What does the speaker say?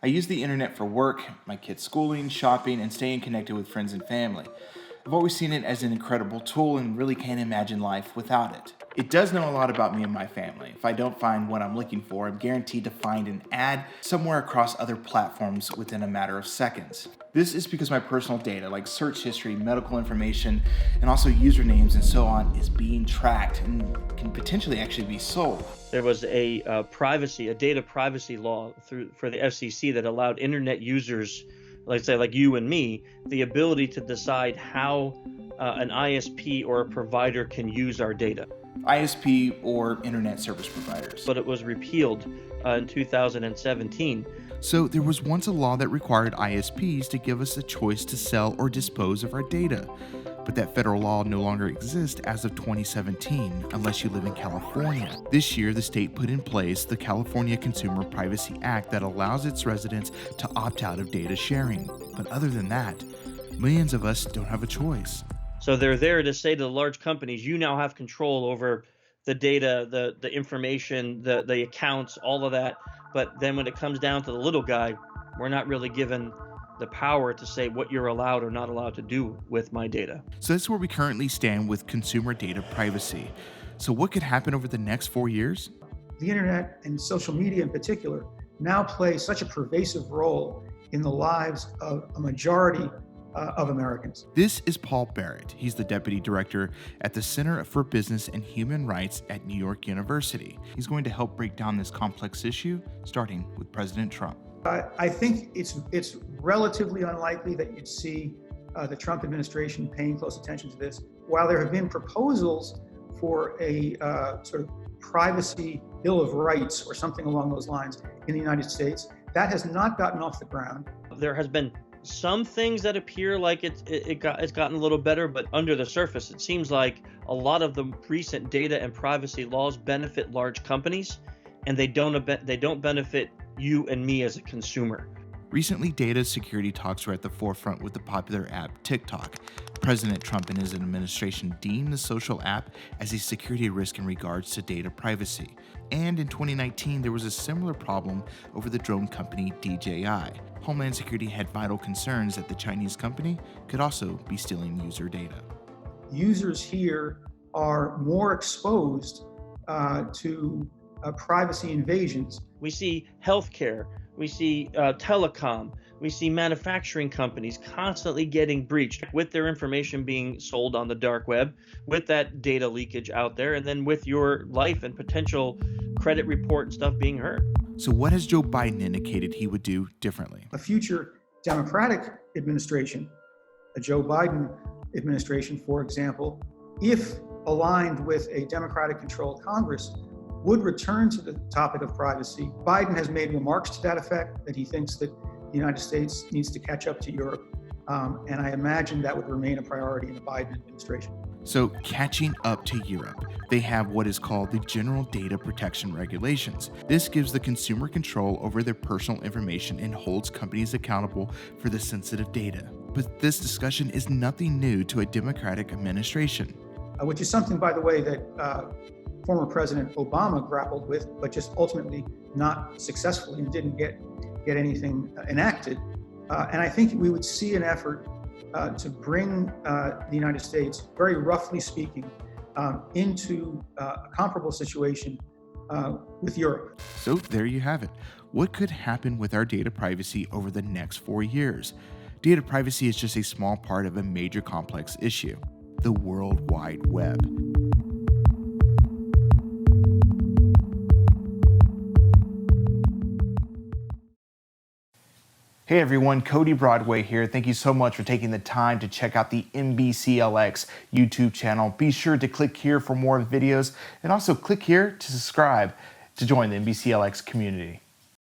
I use the internet for work, my kids' schooling, shopping, and staying connected with friends and family. I've always seen it as an incredible tool and really can't imagine life without it. It does know a lot about me and my family. If I don't find what I'm looking for, I'm guaranteed to find an ad somewhere across other platforms within a matter of seconds. This is because my personal data, like search history, medical information, and also usernames and so on, is being tracked and can potentially actually be sold. There was a data privacy law for the FCC that allowed internet users, let's say like you and me, the ability to decide how an ISP or a provider can use our data. ISP or internet service providers. But it was repealed in 2017. So there was once a law that required ISPs to give us a choice to sell or dispose of our data. But that federal law no longer exists as of 2017, unless you live in California. This year, the state put in place the California Consumer Privacy Act that allows its residents to opt out of data sharing. But other than that, millions of us don't have a choice. So they're there to say to the large companies, you now have control over the data, the information, the accounts, all of that. But then when it comes down to the little guy, we're not really given the power to say what you're allowed or not allowed to do with my data. So that's where we currently stand with consumer data privacy. So what could happen over the next 4 years? The internet and social media in particular now play such a pervasive role in the lives of a majority of Americans. This is Paul Barrett. He's the Deputy Director at the Center for Business and Human Rights at New York University. He's going to help break down this complex issue, starting with President Trump. I think it's relatively unlikely that you'd see the Trump administration paying close attention to this. While there have been proposals for a sort of privacy bill of rights or something along those lines in the United States, that has not gotten off the ground. There has been some things that appear like it's gotten a little better, but under the surface, it seems like a lot of the recent data and privacy laws benefit large companies, and they don't benefit you and me as a consumer. Recently, data security talks were at the forefront with the popular app TikTok. President Trump and his administration deemed the social app as a security risk in regards to data privacy. And in 2019, there was a similar problem over the drone company DJI. Homeland Security had vital concerns that the Chinese company could also be stealing user data. Users here are more exposed to privacy invasions. We see healthcare, we see telecom, we see manufacturing companies constantly getting breached with their information being sold on the dark web, with that data leakage out there, and then with your life and potential credit report and stuff being hurt. So what has Joe Biden indicated he would do differently? A future Democratic administration, a Joe Biden administration, for example, if aligned with a Democratic-controlled Congress, would return to the topic of privacy. Biden has made remarks to that effect, that he thinks that the United States needs to catch up to Europe, and I imagine that would remain a priority in the Biden administration. So, catching up to Europe, they have what is called the General Data Protection Regulations. This gives the consumer control over their personal information and holds companies accountable for the sensitive data. But this discussion is nothing new to a Democratic administration. Which is something, by the way, that former President Obama grappled with, but just ultimately not successfully and didn't get anything enacted. And I think we would see an effort to bring the United States, very roughly speaking, into a comparable situation with Europe. So there you have it. What could happen with our data privacy over the next 4 years? Data privacy is just a small part of a major complex issue, the World Wide Web. Hey everyone, Cody Broadway here. Thank you so much for taking the time to check out the NBCLX YouTube channel. Be sure to click here for more videos and also click here to subscribe to join the NBCLX community.